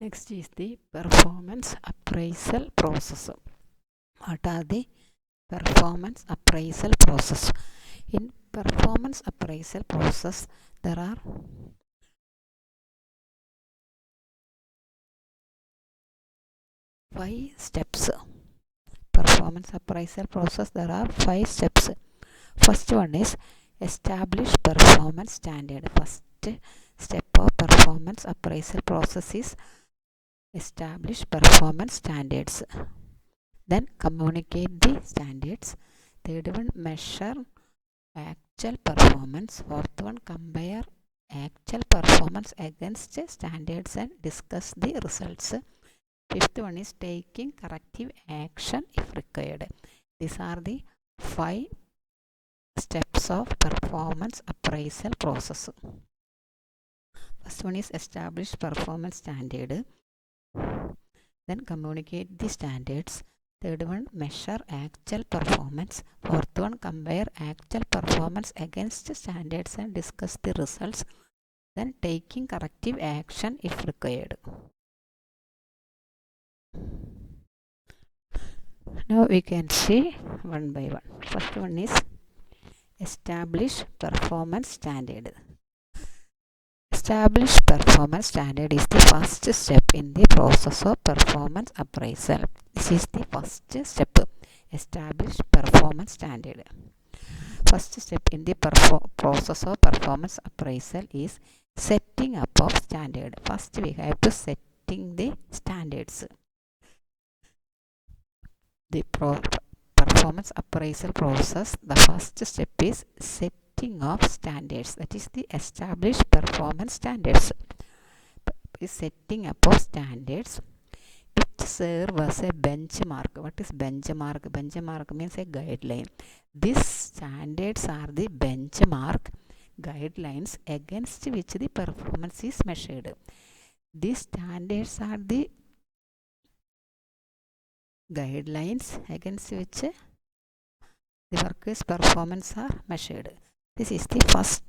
Next is the performance appraisal process. What are the performance appraisal process? In performance appraisal process, there are 5 steps. Performance appraisal process, there are 5 steps. First one is establish performance standard. First step of performance appraisal process is establish performance standards. Then communicate the standards. Third one, measure actual performance. Fourth one, compare actual performance against standards and discuss the results. Fifth one is taking corrective action if required. These are the 5 steps of performance appraisal process. First one is establish performance standard. Then communicate the standards. Third one, measure actual performance. Fourth one, compare actual performance against standards and discuss the results. Then taking corrective action if required. Now we can see one by one. First one is establish performance standard. Establish performance standard is the first step in the process of performance appraisal. This is the first step. Establish performance standard. First step in the process of performance appraisal is setting up of standard. First we have to setting the standards. The performance appraisal process, the first step is setting of standards. That is the established performance standards. Is setting up of standards which serve as a benchmark. What is benchmark? Benchmark means a guideline. These standards are the benchmark guidelines against which the performance is measured. These standards are the guidelines against which the workers' performance are measured. This is the first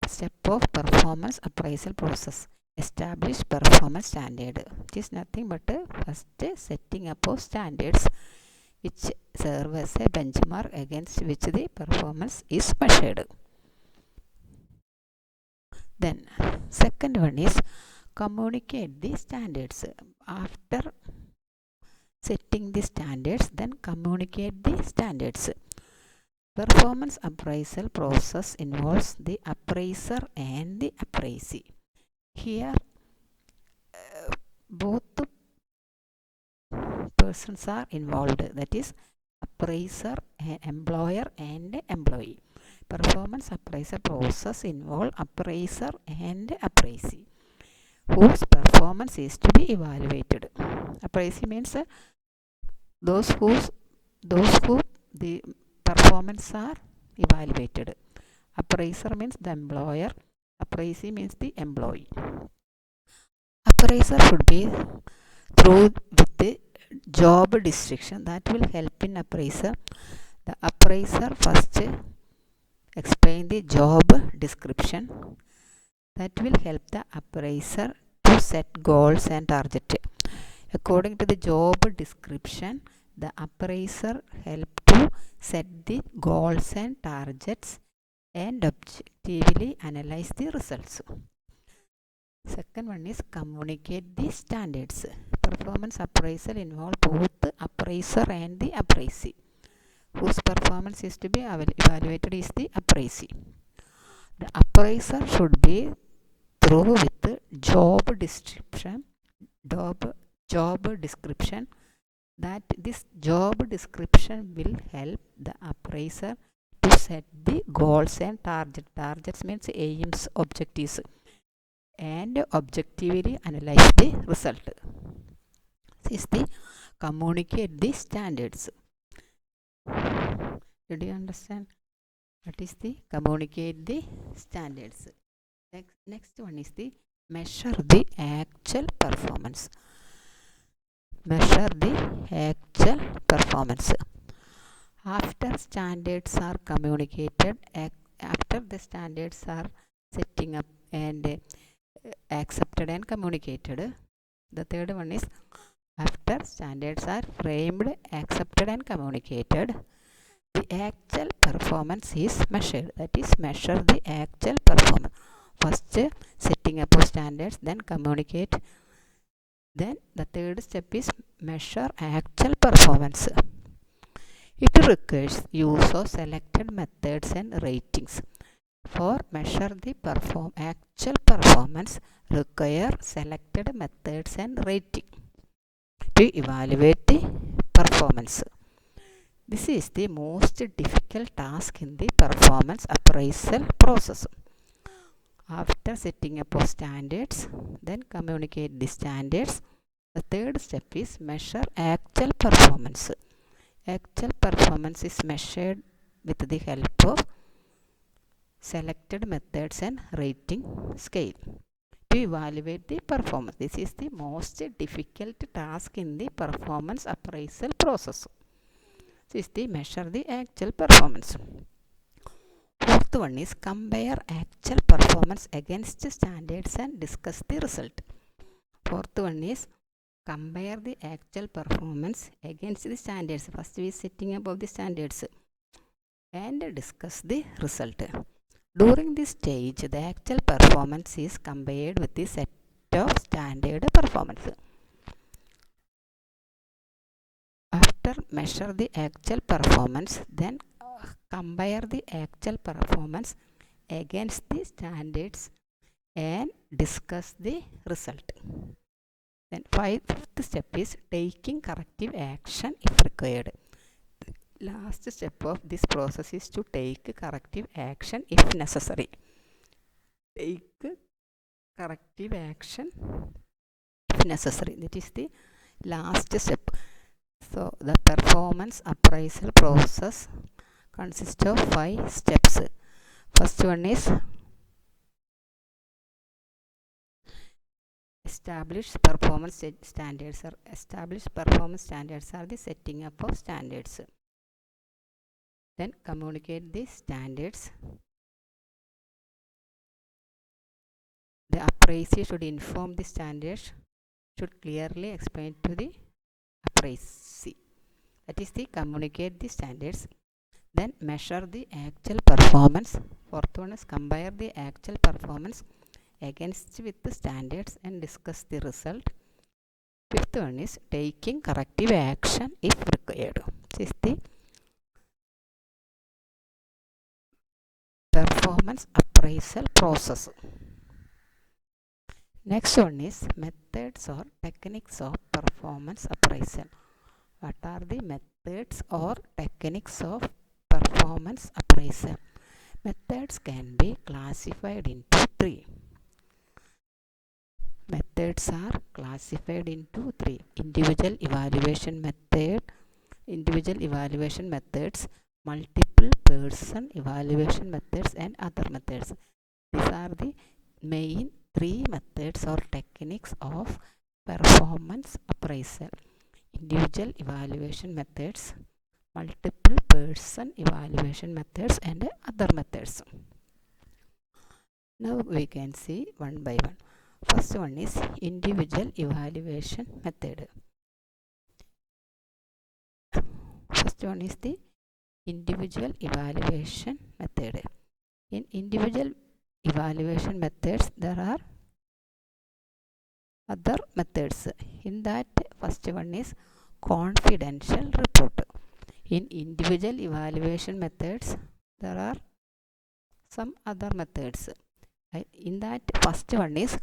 step of performance appraisal process. Establish performance standard. It is nothing but first setting up of standards which serve as a benchmark against which the performance is measured. Then second one is communicate the standards. After setting the standards, then communicate the standards. Performance appraisal process involves the appraiser and the appraisee. Here both persons are involved, that is appraiser, employer and employee. Performance appraisal process involves appraiser and appraisee whose performance is to be evaluated. Appraisee means those who the performance are evaluated. Appraiser means the employer. Appraisee means the employee. Appraiser should be through with the job description. That will help in appraiser. The appraiser first explain the job description. That will help the appraiser to set goals and target. According to the job description, the appraiser help to set the goals and targets and objectively analyze the results. Second one is communicate the standards. Performance appraisal involves both the appraiser and the appraisee. Whose performance is to be evaluated is the appraisee. The appraiser should be through with the job description. That this job description will help the appraiser to set the goals and targets means aims, objectives, and objectively analyze the result. This is the communicate the standards. Did you understand? What is the communicate the standards? Next one is the measure the actual performance. Measure the actual performance. After standards are communicated, after the standards are setting up and accepted and communicated. The third one is after standards are framed, accepted and communicated, the actual performance is measured. That is, measure the actual performance. First, setting up of standards, then communicate. Then the third step is measure actual performance. It requires use of selected methods and ratings. For measure the actual performance, require selected methods and rating to evaluate the performance. This is the most difficult task in the performance appraisal process. After setting up of standards, then communicate the standards. The third step is measure actual performance. Actual performance is measured with the help of selected methods and rating scale to evaluate the performance. This is the most difficult task in the performance appraisal process. This is the measure the actual performance. Fourth one is compare actual performance against standards and discuss the result. Fourth one is compare the actual performance against the standards. First we is setting up of the standards and discuss the result. During this stage, the actual performance is compared with the set of standard performance. After measure the actual performance, then compare the actual performance against the standards and discuss the result. Then fifth step is taking corrective action if required. The last step of this process is to take corrective action if necessary. Take corrective action if necessary. That is the last step. So the performance appraisal process consists of 5 steps. First one is established performance standards. Established performance standards are the setting up of standards. Then communicate the standards. The appraisee should inform the standards, should clearly explain to the appraisee. That is the communicate the standards. Then measure the actual performance. Fourth one is compare the actual performance against with the standards and discuss the result. Fifth one is taking corrective action if required. This is the performance appraisal process. Next one is methods or techniques of performance appraisal. What are the methods or techniques of performance appraisal? Methods can be classified into 3. Methods are classified into 3. Individual evaluation methods, multiple person evaluation methods, and other methods. These are the main 3 methods or techniques of performance appraisal. Individual evaluation methods, multiple person evaluation methods, and other methods. Now we can see one by one. First one is individual evaluation method. First one is the individual evaluation method. In individual evaluation methods, there are other methods. In that, first one is confidential report. In individual evaluation methods, there are some other methods. In that, first one is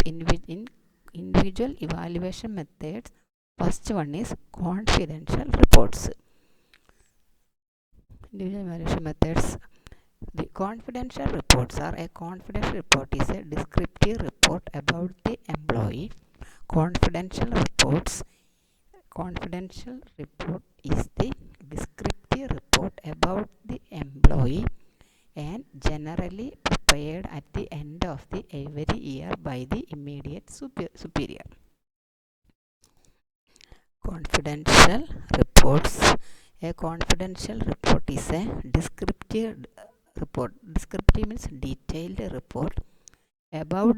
in individual evaluation methods, first one is confidential reports. Individual evaluation methods. The confidential reports are a confidential report is a descriptive report about the employee. Confidential report is the descriptive report about the employee and generally prepared at the end of the every year by the immediate superior. Confidential reports. A confidential report is a descriptive report. Descriptive means detailed report about